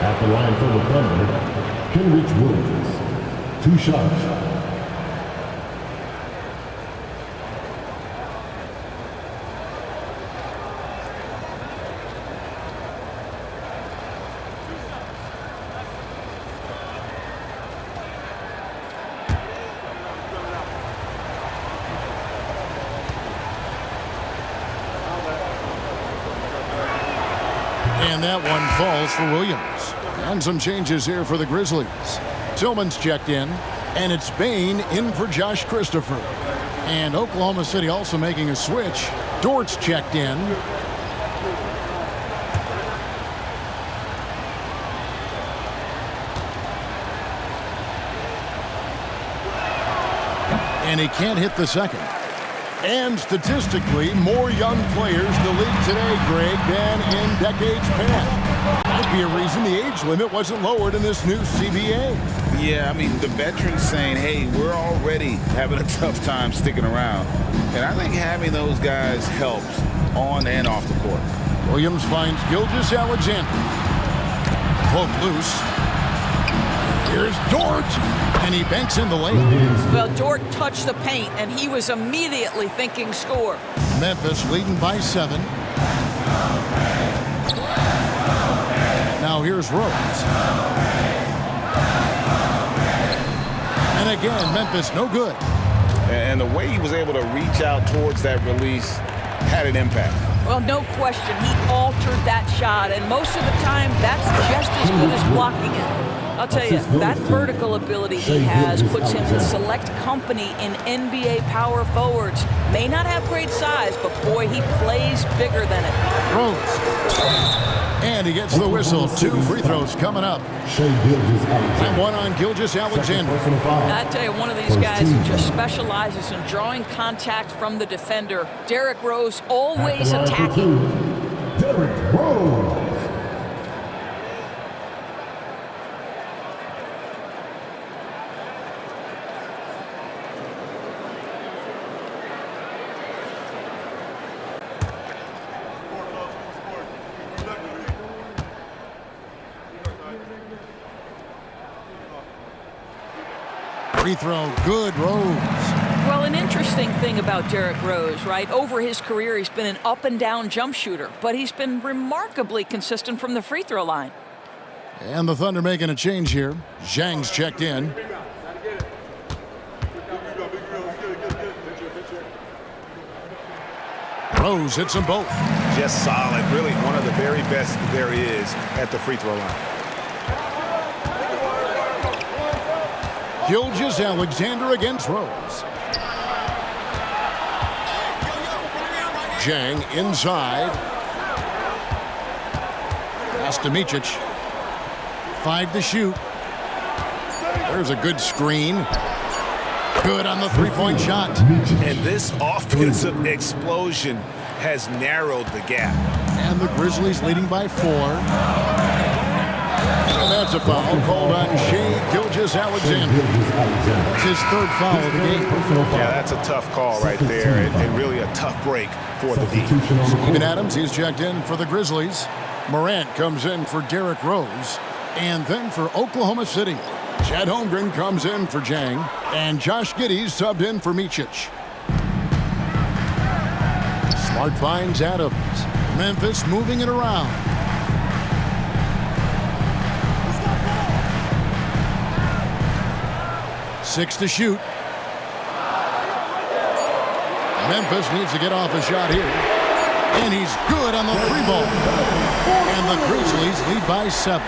At the line for the Thunder, Kenrich Williams. 2 shots. And that one falls for Williams. And some changes here for the Grizzlies. Tillman's checked in, and it's Bain in for Josh Christopher. And Oklahoma City also making a switch. Dort's checked in. And he can't hit the second. And statistically, more young players in the league today, Greg, than in decades past. Might be a reason the age limit wasn't lowered in this new CBA. Yeah, I mean, the veterans saying, hey, we're already having a tough time sticking around. And I think having those guys helps on and off the court. Williams finds Gilgeous-Alexander. Poke loose. Here's Dort, and he banks in the lane. Well, Dort touched the paint, and he was immediately thinking score. Memphis leading by 7. Now here's Rose. And again, Memphis no good. And the way he was able to reach out towards that release had an impact. Well, no question, he altered that shot, and most of the time, that's just as good as blocking it. I'll tell you, that vertical ability he has puts him in select company in NBA power forwards. May not have great size, but boy, he plays bigger than it. Rose. And he gets the whistle. 2 free throws coming up. And one on Gilgeous-Alexander. I tell you, one of these guys who just specializes in drawing contact from the defender. Derrick Rose always attacking. Derrick Rose. Free throw, good, Rose. Well, an interesting thing about Derrick Rose, right? Over his career, he's been an up and down jump shooter, but he's been remarkably consistent from the free throw line. And the Thunder making a change here. Zhang's checked in. Rose hits them both. Just solid, really one of the very best there is at the free throw line. Gilgeous-Alexander against Rose. Zhang inside. Pass to Micic. 5 to shoot. There's a good screen. Good on the three-point shot. And this offensive explosion has narrowed the gap. And the Grizzlies leading by 4. And that's a foul called on Shai Gilgeous-Alexander. That's his 3rd foul of the game. Yeah, that's a tough call right there, and really a tough break for the D. Steven Adams, he's checked in for the Grizzlies. Morant comes in for Derrick Rose. And then for Oklahoma City, Chet Holmgren comes in for Zhang. And Josh Giddey subbed in for Micic. Smart finds Adams. Memphis moving it around. Six to shoot. Memphis needs to get off a shot here. And he's good on the 3-ball. And the Grizzlies lead by 7.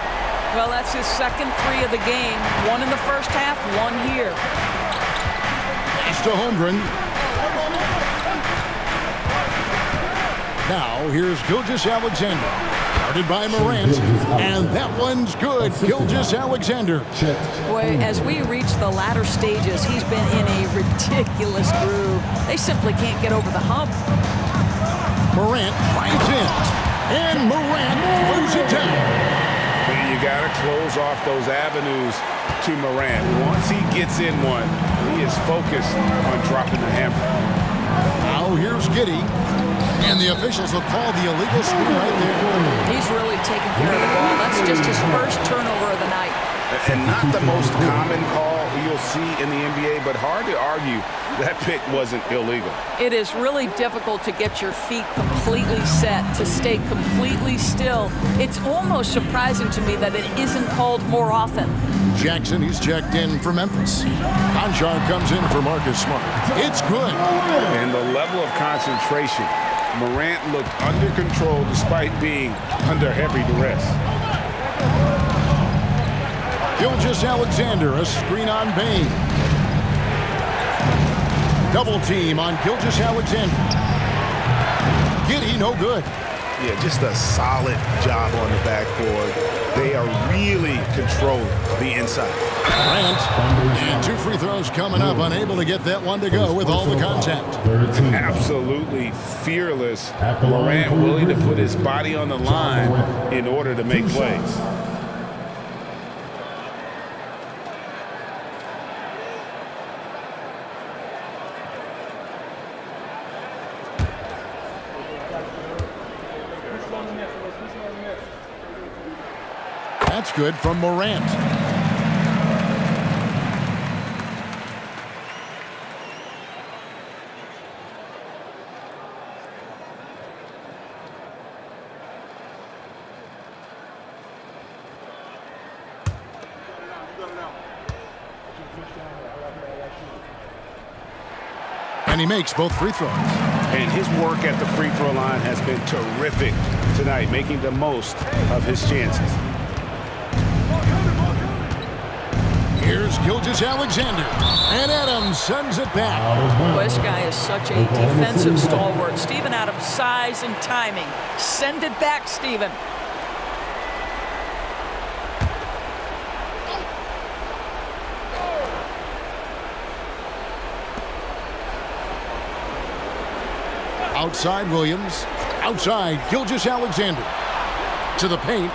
Well, that's his 2nd 3 of the game. 1 in the first half, 1 here. Pass to Holmgren. Now here's Gilgeous-Alexander. Guarded by Morant. And that one's good. Gilgeous-Alexander. Boy, as we reach the latter stages, he's been in a ridiculous groove. They simply can't get over the hump. Morant finds in. And Morant throws it down. And you got to close off those avenues to Morant. Once he gets in one, he is focused on dropping the hammer. Now here's Giddey. And the officials will call the illegal screen right there. He's really taking care of the ball. That's just his first turnover of the night. And not the most common call you'll see in the NBA, but hard to argue that pick wasn't illegal. It is really difficult to get your feet completely set, to stay completely still. It's almost surprising to me that it isn't called more often. Jackson, he's checked in for Memphis. Conchar comes in for Marcus Smart. It's good. And the level of concentration. Morant looked under control despite being under heavy duress. Gilgeous-Alexander, a screen on Bain. Double team on Gilgeous-Alexander. Giddey, no good. Yeah, just a solid job on the backboard. They are really controlling the inside. Grant, and 2 free throws coming up, unable to get that one to go with all the contact. Absolutely fearless. Morant willing to put his body on the line in order to make plays. That's good from Morant. And he makes both free throws. And his work at the free throw line has been terrific tonight, making the most of his chances. Here's Gilgeous-Alexander. And Adams sends it back. Boy, this guy is such a defensive stalwart. Steven Adams' size and timing. Send it back, Steven. Outside Williams. Outside Gilgeous-Alexander. To the paint.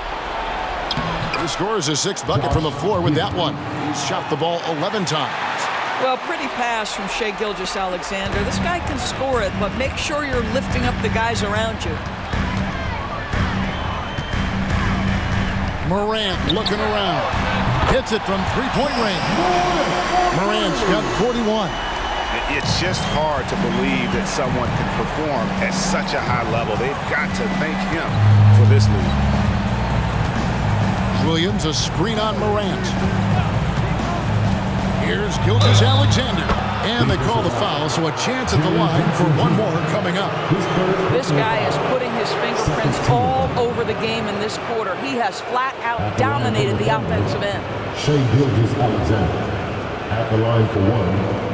He scores his 6th bucket from the floor with that one. He's shot the ball 11 times. Well, pretty pass from Shai Gilgeous-Alexander. This guy can score it, but make sure you're lifting up the guys around you. Morant looking around. Hits it from three-point range. Morant's got 41. It's just hard to believe that someone can perform at such a high level. They've got to thank him for this lead. Williams, a screen on Morant. Here's Gilgeous-Alexander. And they call the foul, so a chance at the line for one more coming up. This guy is putting his fingerprints all over the game in this quarter. He has flat out dominated the offensive end. Shai Gilgeous-Alexander at the line for one.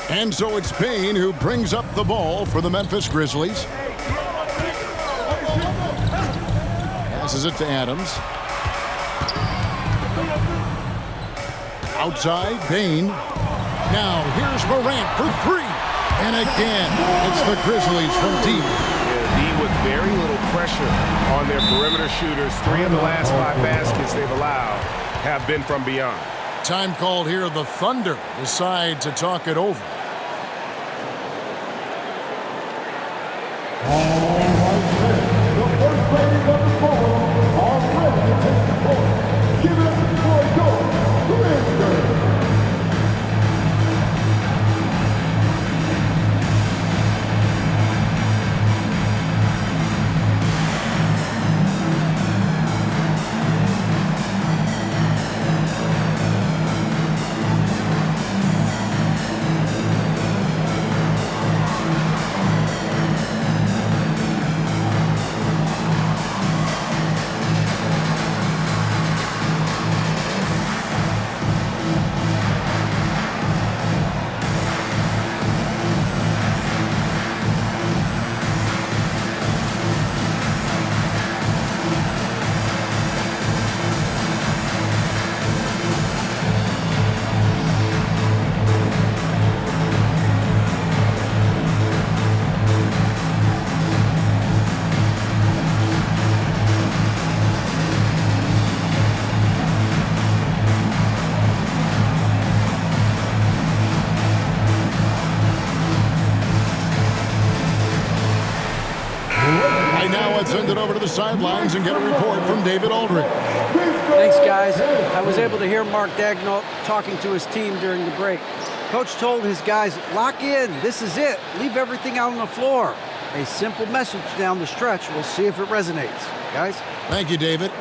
And so it's Payne who brings up the ball for the Memphis Grizzlies. Passes it to Adams. Outside, Payne. Now here's Morant for 3. And again, it's the Grizzlies from deep. Yeah, with very little pressure on their perimeter shooters. 3 of the last 5 baskets they've allowed have been from beyond. Time called here. The Thunder decide to talk it over. Send it over to the sidelines and get a report from David Aldridge. Thanks, guys. I was able to hear Mark Daigneault talking to his team during the break. Coach told his guys, lock in. This is it. Leave everything out on the floor. A simple message down the stretch. We'll see if it resonates. Guys? Thank you, David.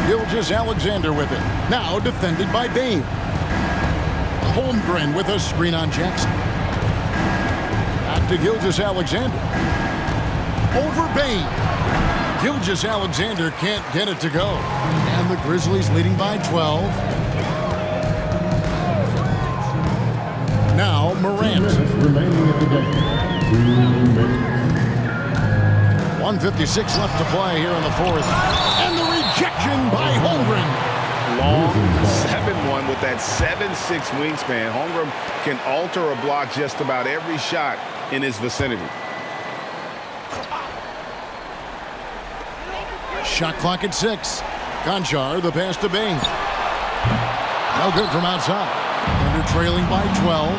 Gilgeous-Alexander with it. Now defended by Payne. Holmgren with a screen on Jackson. Back to Gilgeous-Alexander. Over Payne. Gilgeous-Alexander can't get it to go. And the Grizzlies leading by 12. Now Morant. Remaining at the game. 2 minutes. 1:56 left to play here in the fourth. And the rejection by Holmgren. Long 7-1 with that 7'6" wingspan. Holmgren can alter a block just about every shot in his vicinity. Shot clock at 6. Conchar, the pass to Bain. No good from outside. Thunder trailing by 12.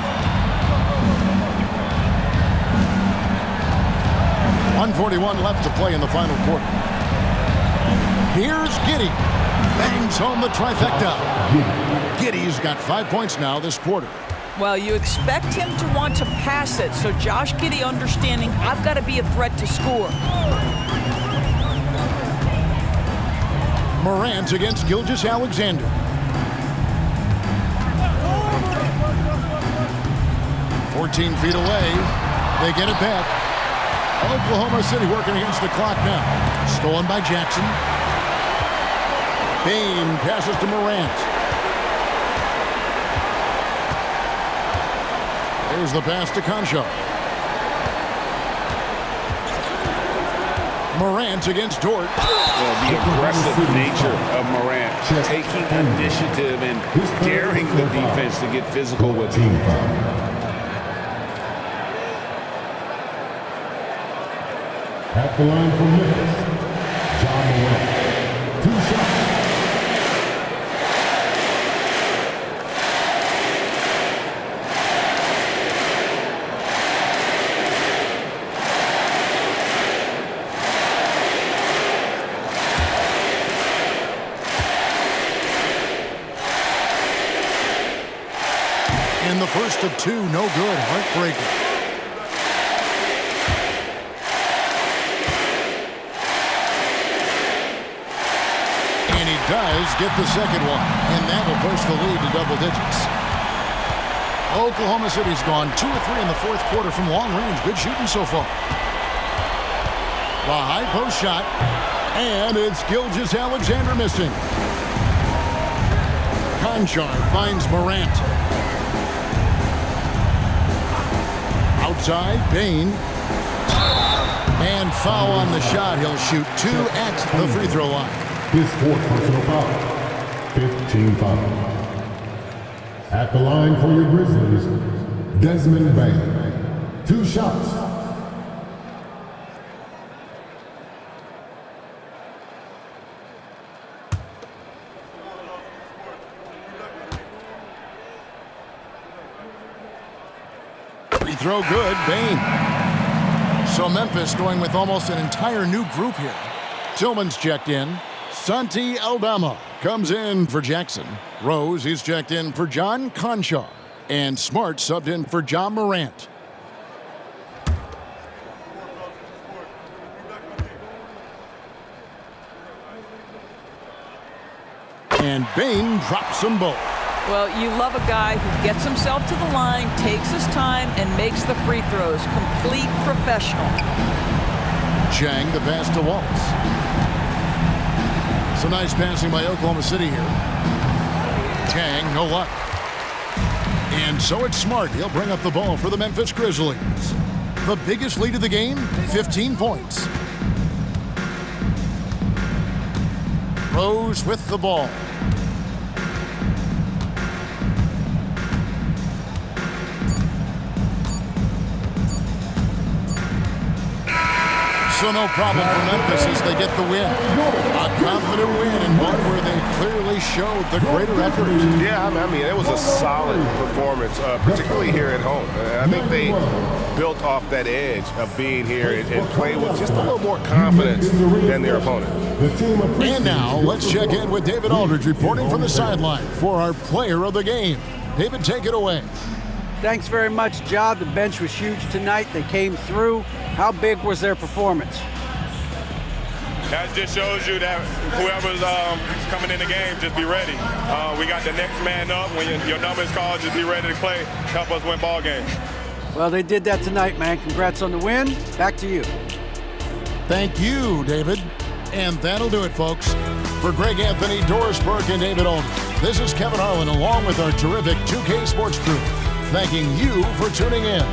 1:41 left to play in the final quarter. Here's Giddey. Bangs home the trifecta. Giddey's got 5 points now this quarter. Well, you expect him to want to pass it, so Josh Giddey understanding I've got to be a threat to score. Morant against Gilgeous-Alexander. "14 feet away. They get it back. Oklahoma City working against the clock now. Stolen by Jackson. Bain passes to Morant. There's the pass to Conchar. Morant against Dort. The aggressive nature of Morant, taking initiative and daring the defense to get physical with him. At the line for Memphis, John Morant. 2 shots. In the first of 2, no good. Heartbreaker. And he does get the second one, and that will push the lead to double digits. Oklahoma City's gone 2 of 3 in the fourth quarter from long range. Good shooting so far. The high post shot, and it's Gilgeous-Alexander missing. Conchar finds Morant. Outside, Bain. And foul on the shot. He'll shoot 2 at the free throw line. His 4th personal foul. 15 foul. At the line for your Grizzlies, Desmond Bain. 2 shots. Free throw good, Bain. So Memphis going with almost an entire new group here. Tillman's checked in. Santi Aldama comes in for Jackson. Rose, he's checked in for John Conchar. And Smart subbed in for John Morant. And Bain drops them both. Well, you love a guy who gets himself to the line, takes his time, and makes the free throws. Complete professional. Chang, the pass to Wallace. Some nice passing by Oklahoma City here. Chang, no luck. And so it's Smart. He'll bring up the ball for the Memphis Grizzlies. The biggest lead of the game, 15 points. Rose with the ball. So no problem for Memphis as they get the win. A confident win and one where they clearly showed the greater effort. Yeah, I mean, it was a solid performance, particularly here at home. I think they built off that edge of being here and played with just a little more confidence than their opponent. And now let's check in with David Aldridge reporting from the sideline for our player of the game. David, take it away. Thanks very much, Ja. The bench was huge tonight. They came through. How big was their performance? That just shows you that whoever's coming in the game, just be ready. We got the next man up. When your number is called, just be ready to play. Help us win ball games. Well, they did that tonight, man. Congrats on the win. Back to you. Thank you, David. And that'll do it, folks. For Greg Anthony, Doris Burke, and David Aldridge, this is Kevin Harlan along with our terrific 2K Sports crew, thanking you for tuning in.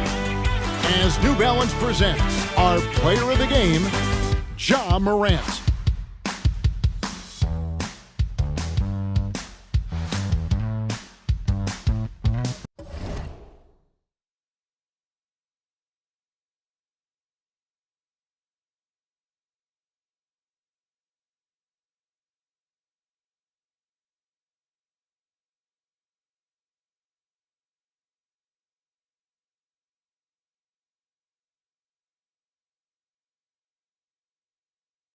As New Balance presents our player of the game, Ja Morant.